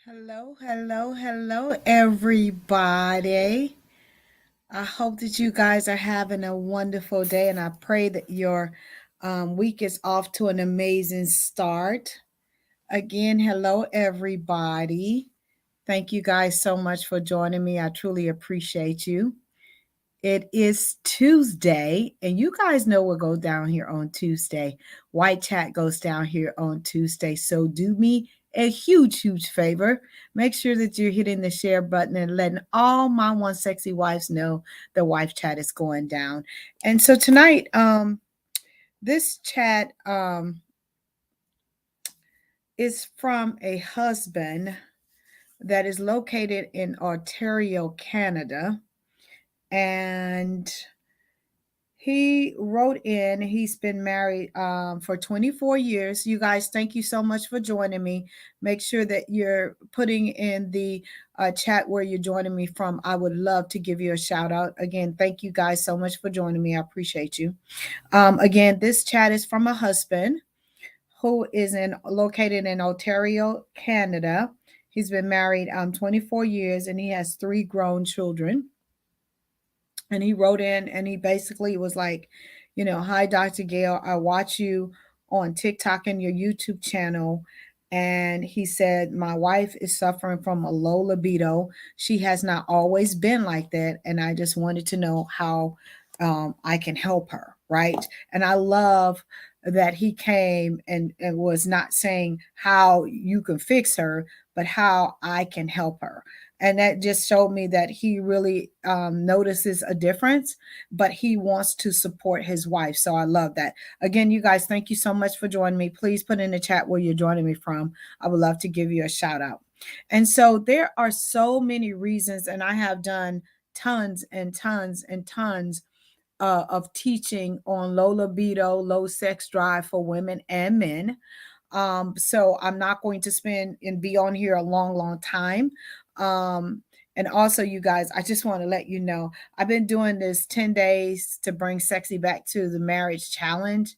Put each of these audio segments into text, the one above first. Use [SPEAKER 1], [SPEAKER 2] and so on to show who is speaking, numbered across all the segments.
[SPEAKER 1] Hello, hello, hello, everybody. I hope that you guys are having a wonderful day, and I pray that your week is off to an amazing start. Again, hello, everybody. Thank you guys so much for joining me. I truly appreciate you. It is Tuesday, and you guys know what goes down here on Tuesday. White chat goes down here on Tuesday. So do me a huge, huge favor. Make sure that you're hitting the share button and letting all my one sexy wives know the wife chat is going down. And so tonight, this chat is from a husband that is located in Ontario, Canada. And he wrote in, he's been married for 24 years. You guys, thank you so much for joining me. Make sure that you're putting in the chat where you're joining me from. I would love to give you a shout out. Again, thank you guys so much for joining me. I appreciate you. Again, this chat is from a husband who is located in Ontario, Canada. He's been married 24 years and he has 3 grown children. And he wrote in and he basically was like, hi, Dr. Gail, I watch you on TikTok and your YouTube channel. And he said, my wife is suffering from a low libido. She has not always been like that. And I just wanted to know how I can help her. Right. And I love that he came and was not saying how you can fix her, but how I can help her. And that just showed me that he really notices a difference, but he wants to support his wife. So I love that. Again, you guys, thank you so much for joining me. Please put in the chat where you're joining me from. I would love to give you a shout out. And so there are so many reasons, and I have done tons and tons and tons of teaching on low libido, low sex drive for women and men. So I'm not going to spend and be on here a long, long time. And also, you guys, I just want to let you know I've been doing this 10 days to bring sexy back to the marriage challenge.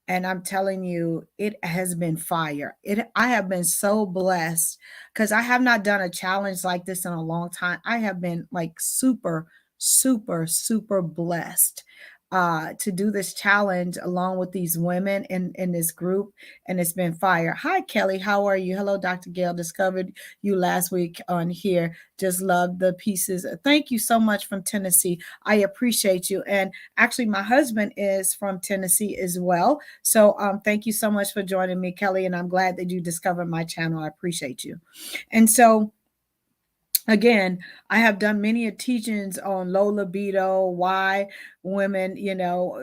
[SPEAKER 1] And I'm telling you, it has been fire. I have been so blessed because I have not done a challenge like this in a long time. I have been like super, super, super blessed to do this challenge along with these women in this group, and it's been fire. Hi, Kelly. How are you? Hello, Dr. Gail. Discovered you last week on here. Just love the pieces. Thank you so much from Tennessee. I appreciate you. And actually, my husband is from Tennessee as well. So thank you so much for joining me, Kelly. And I'm glad that you discovered my channel. I appreciate you. And so, again, I have done many teachings on low libido, why women,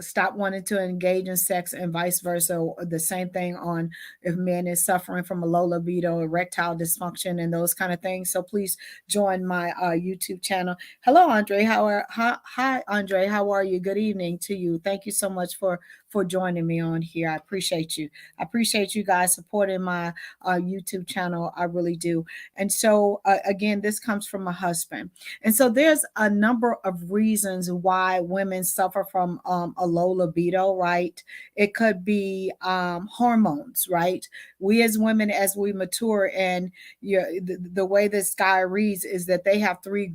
[SPEAKER 1] stop wanting to engage in sex and vice versa. The same thing on if men is suffering from a low libido, erectile dysfunction, and those kind of things. So please join my YouTube channel. Hello, Andre. Hi, Andre. How are you? Good evening to you. Thank you so much for joining me on here. I appreciate you. I appreciate you guys supporting my YouTube channel. I really do. And so, again, this comes from a husband. And so there's a number of reasons why women suffer from a low libido, right? It could be hormones, right? We as women, as we mature, and the way this guy reads is that they have 3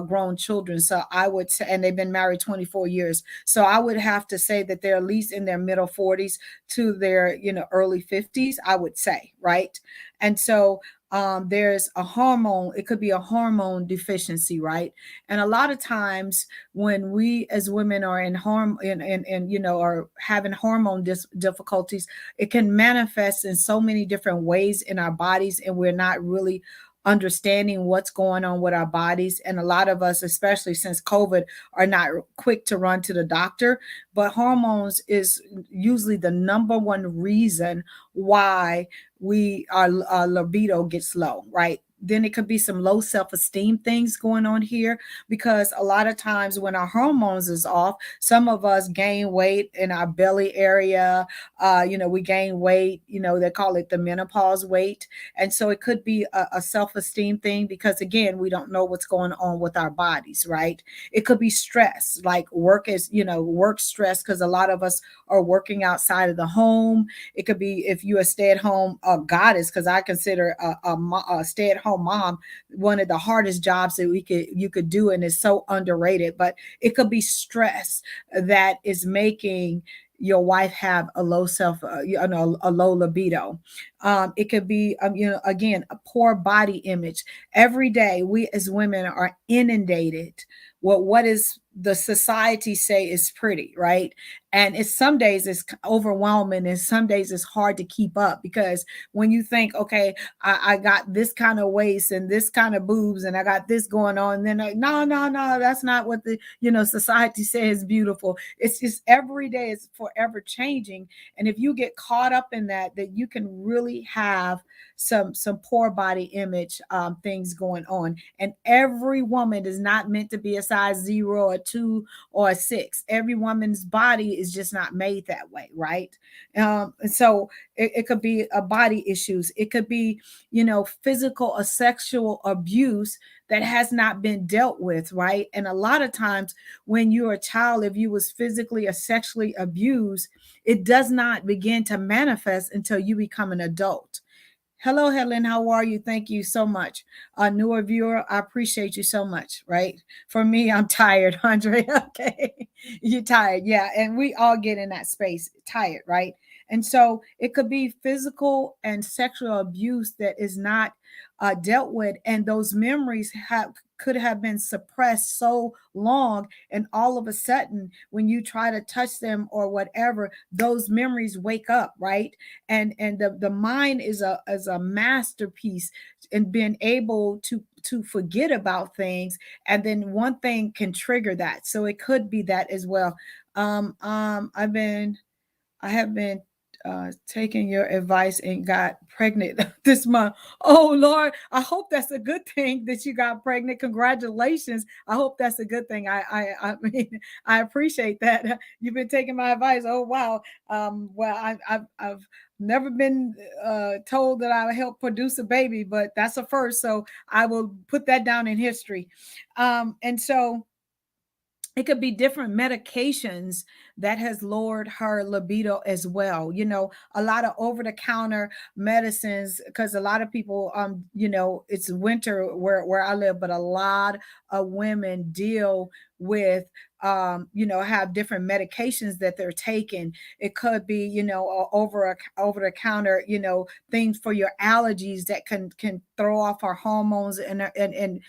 [SPEAKER 1] grown children. So I would say, and they've been married 24 years. So I would have to say that they're at least in their middle 40s to their, early 50s, I would say, right? And so there's a hormone, it could be a hormone deficiency, right? And a lot of times when we as women are in are having hormone difficulties, it can manifest in so many different ways in our bodies, and we're not really understanding what's going on with our bodies. And a lot of us, especially since COVID, are not quick to run to the doctor. But hormones is usually the number one reason why our libido gets low, right? Then it could be some low self-esteem things going on here, because a lot of times when our hormones is off, some of us gain weight in our belly area. We gain weight, they call it the menopause weight. And so it could be a self-esteem thing, because again, we don't know what's going on with our bodies, right? It could be stress, like work stress, because a lot of us are working outside of the home. It could be if you're a stay-at-home goddess, because I consider a stay-at-home stay-at-home mom, one of the hardest jobs that we could you could do, and is so underrated. But it could be stress that is making your wife have a low a low libido. It could be, again, a poor body image. Every day, we as women are inundated. What is the society say is pretty, right? And it's some days it's overwhelming, and some days it's hard to keep up, because when you think, okay, I got this kind of waist and this kind of boobs and I got this going on, and then like, no, no, no, that's not what the society says beautiful. It's just every day is forever changing. And if you get caught up in that you can really have some poor body image things going on. And every woman is not meant to be a size 0 or 2 or a 6. Every woman's body is just not made that way, right? And so it could be a body issues. It could be, physical or sexual abuse that has not been dealt with, right? And a lot of times when you're a child, if you was physically or sexually abused, it does not begin to manifest until you become an adult. Hello, Helen. How are you? Thank you so much. A newer viewer, I appreciate you so much, right? For me, I'm tired, Andre. Okay. You're tired. Yeah. And we all get in that space, tired, right? And so it could be physical and sexual abuse that is not dealt with. And those memories could have been suppressed so long. And all of a sudden, when you try to touch them or whatever, those memories wake up, right? And the mind is a masterpiece in being able to forget about things, and then one thing can trigger that, so it could be that as well. I have been taking your advice and got pregnant this month. Oh Lord, I hope that's a good thing that you got pregnant. Congratulations. I hope that's a good thing. I mean, I appreciate that. You've been taking my advice. Oh wow. Well, I've never been told that I would help produce a baby, but that's a first. So I will put that down in history. And so it could be different medications that has lowered her libido as well. A lot of over the counter medicines, because a lot of people, it's winter where I live, but a lot of women deal with, have different medications that they're taking. It could be, over the counter, things for your allergies that can throw off our hormones and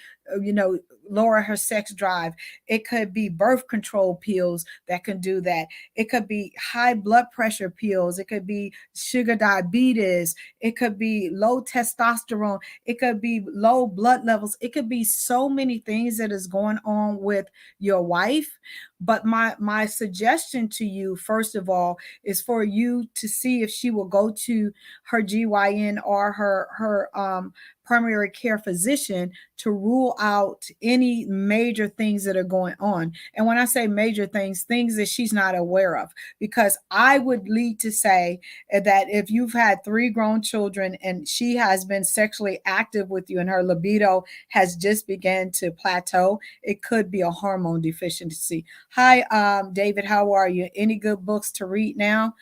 [SPEAKER 1] lower her sex drive. It could be birth control pills that can do that. It could be high blood pressure pills. It could be sugar diabetes. It could be low testosterone. It could be low blood levels. It could be so many things that is going on with your wife. But my suggestion to you, first of all, is for you to see if she will go to her GYN or her primary care physician to rule out any major things that are going on. And when I say major things, things that she's not aware of, because I would lead to say that if you've had 3 grown children and she has been sexually active with you and her libido has just began to plateau, it could be a hormone deficiency. Hi, David, how are you? Any good books to read now?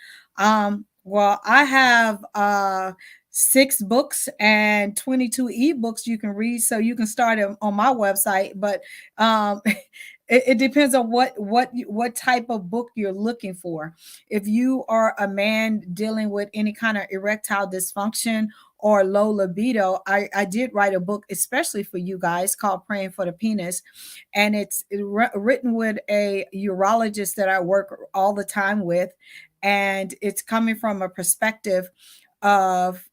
[SPEAKER 1] Well, I have 6 books and 22 ebooks you can read, so you can start on my website. But it depends on what type of book you're looking for. If you are a man dealing with any kind of erectile dysfunction or low libido, I did write a book especially for you guys called Praying for the Penis, and it's written with a urologist that I work all the time with, and it's coming from a perspective of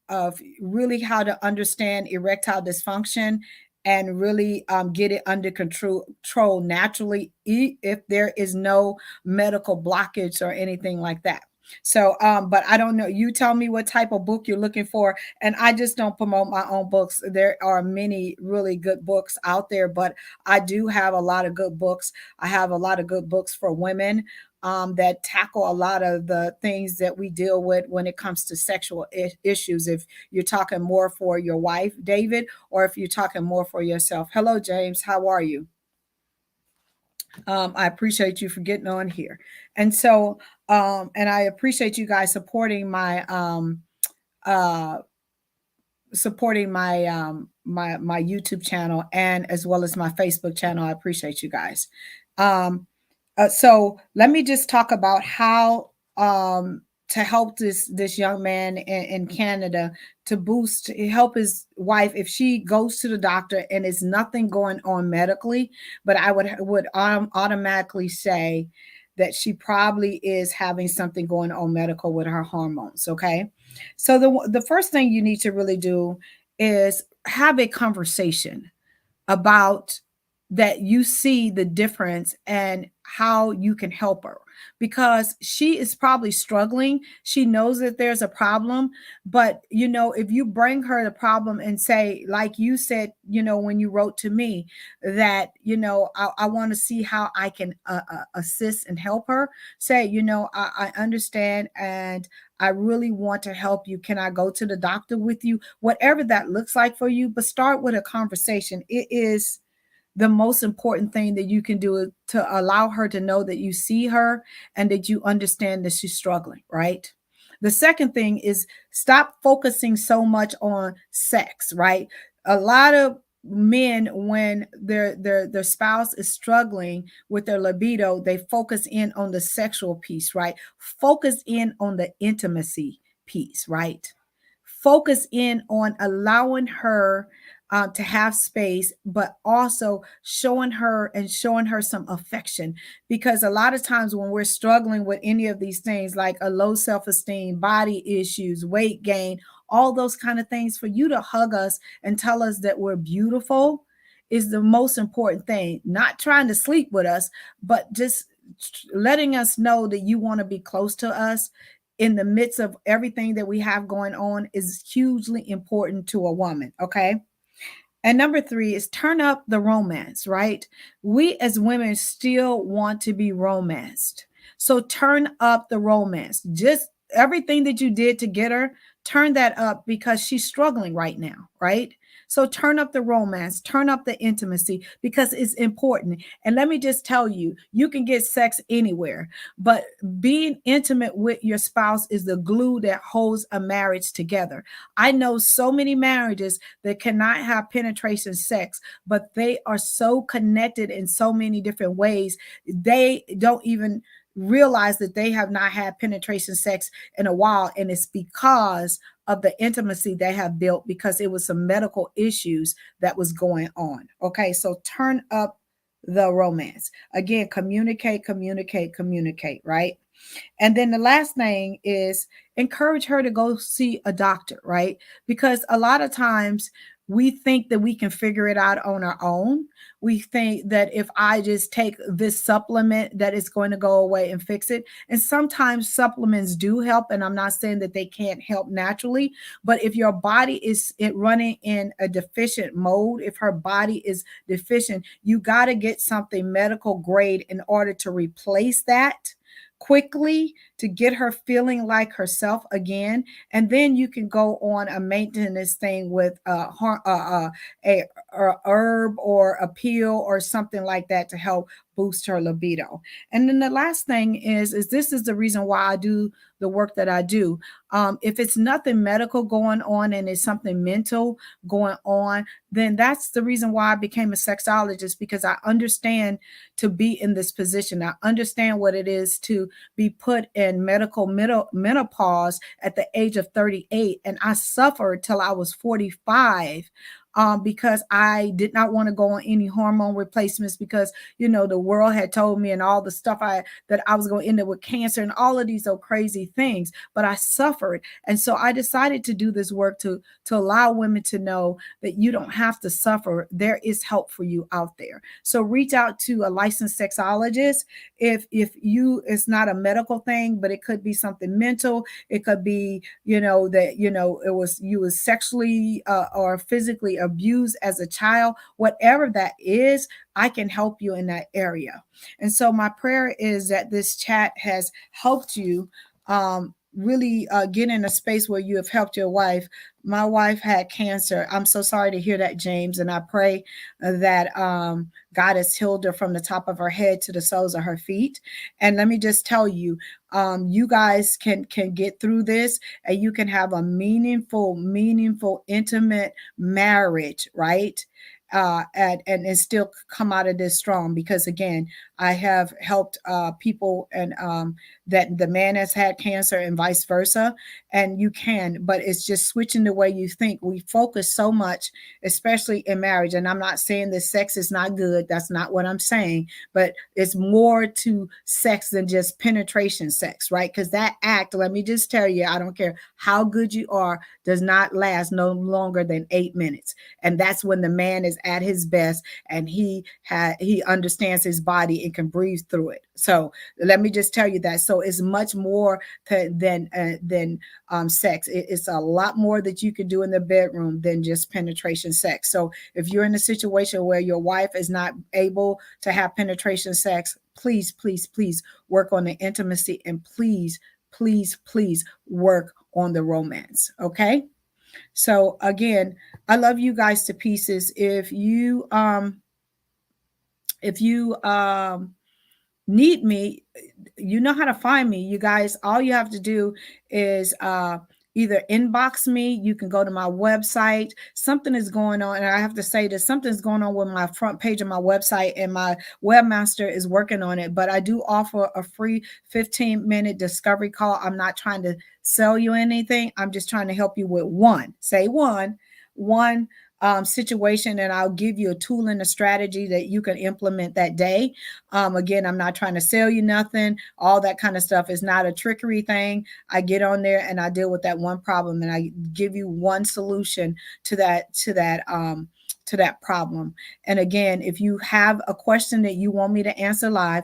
[SPEAKER 1] really how to understand erectile dysfunction and really get it under control naturally, if there is no medical blockage or anything like that. So, but I don't know. You tell me what type of book you're looking for, and I just don't promote my own books. There are many really good books out there, but I do have a lot of good books. I have a lot of good books for women that tackle a lot of the things that we deal with when it comes to sexual issues. If you're talking more for your wife, David, or if you're talking more for yourself. Hello, James. How are you? I appreciate you for getting on here. And so, and I appreciate you guys supporting my uh supporting my YouTube channel and as well as my Facebook channel. I appreciate you guys. Um, so let me just talk about how to help this young man in Canada to boost help his wife if she goes to the doctor and it's nothing going on medically, but I would automatically say that she probably is having something going on medical with her hormones. Okay, so the first thing you need to really do is have a conversation about that you see the difference and how you can help her because she is probably struggling. She knows that there's a problem, but if you bring her the problem and say, like you said, when you wrote to me that, I want to see how I can assist and help her, say, I understand and I really want to help you. Can I go to the doctor with you? Whatever that looks like for you, but start with a conversation. It is the most important thing that you can do to allow her to know that you see her and that you understand that she's struggling, right? The second thing is stop focusing so much on sex, right? A lot of men, when their spouse is struggling with their libido, they focus in on the sexual piece, right? Focus in on the intimacy piece, right? Focus in on allowing her to have space, but also showing her some affection. Because a lot of times when we're struggling with any of these things, like a low self-esteem, body issues, weight gain, all those kind of things, for you to hug us and tell us that we're beautiful is the most important thing. Not trying to sleep with us, but just letting us know that you want to be close to us in the midst of everything that we have going on is hugely important to a woman. Okay. And number three is turn up the romance, right? We as women still want to be romanced. So turn up the romance. Just everything that you did to get her, turn that up because she's struggling right now, right? So turn up the romance, turn up the intimacy because it's important. And let me just tell you, you can get sex anywhere, but being intimate with your spouse is the glue that holds a marriage together. I know so many marriages that cannot have penetration sex, but they are so connected in so many different ways. They don't even realize that they have not had penetration sex in a while. And it's because of the intimacy they have built because it was some medical issues that was going on. Okay, so turn up the romance. Again, communicate, communicate, communicate, right? And then the last thing is encourage her to go see a doctor, right? Because a lot of times we think that we can figure it out on our own. We think that if I just take this supplement that it's going to go away and fix it. And sometimes supplements do help, and I'm not saying that they can't help naturally, but if your body is running in a deficient mode, if her body is deficient, you got to get something medical grade in order to replace that quickly to get her feeling like herself again, and then you can go on a maintenance thing with a herb or a pill or something like that to help boost her libido. And then the last thing is this is the reason why I do the work that I do. If it's nothing medical going on and it's something mental going on, then that's the reason why I became a sexologist, because I understand to be in this position. I understand what it is to be put in medical menopause at the age of 38. And I suffered till I was 45 because I did not want to go on any hormone replacements because, the world had told me and all the stuff that I was going to end up with cancer and all of these crazy things. But I suffered. And so I decided to do this work to allow women to know that you don't have to suffer. There is help for you out there. So reach out to a licensed sexologist. If you, it's not a medical thing, but it could be something mental. It could be, that, it was, you was sexually or physically abused as a child, whatever that is, I can help you in that area. And so my prayer is that this chat has helped you really get in a space where you have helped your wife. My wife had cancer. I'm so sorry to hear that, James, and I pray that God has healed her from the top of her head to the soles of her feet. And let me just tell you, you guys can get through this, and you can have a meaningful, intimate marriage, right? And still come out of this strong, because again, I have helped people, and that the man has had cancer and vice versa. And you can, but it's just switching the way you think. We focus so much, especially in marriage, and I'm not saying that sex is not good, that's not what I'm saying, but it's more to sex than just penetration sex, right? Because that act, let me just tell you, I don't care how good you are, does not last no longer than 8 minutes. And that's when the man is at his best, and he understands his body and can breathe through it. So let me just tell you that. So it's much more than sex. It's a lot more that you can do in the bedroom than just penetration sex. So if you're in a situation where your wife is not able to have penetration sex, please work on the intimacy, and please work on the romance. Okay. So again, I love you guys to pieces. If you need me, you know how to find me, you guys. All you have to do is either inbox me. You can go to my website. Something is going on, and I have to say that something's going on with my front page of my website, and my webmaster is working on it. But I do offer a free 15-minute discovery call. I'm not trying to sell you anything. I'm just trying to help you with one situation, and I'll give you a tool and a strategy that you can implement that day. Again, I'm not trying to sell you nothing. All that kind of stuff is not a trickery thing. I get on there and I deal with that one problem, and I give you one solution to that problem. And again, if you have a question that you want me to answer live,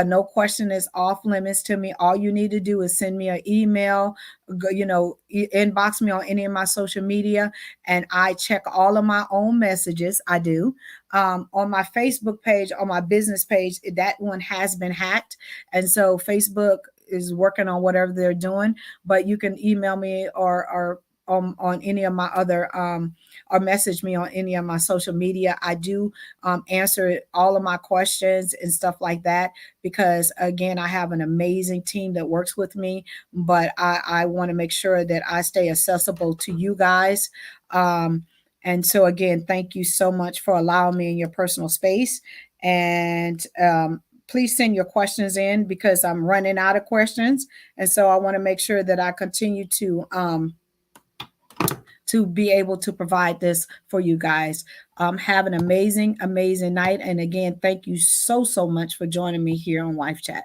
[SPEAKER 1] no question is off limits to me. All you need to do is send me an email, inbox me on any of my social media, and I check all of my own messages. I do. On my Facebook page, on my business page, that one has been hacked. And so Facebook is working on whatever they're doing, but you can email me or on any of my other or message me on any of my social media. I do answer all of my questions and stuff like that, because again, I have an amazing team that works with me, but I want to make sure that I stay accessible to you guys. And so again, thank you so much for allowing me in your personal space. And please send your questions in, because I'm running out of questions. And so I want to make sure that I continue to be able to provide this for you guys. Have an amazing night. And again, thank you so much for joining me here on Wife Chat.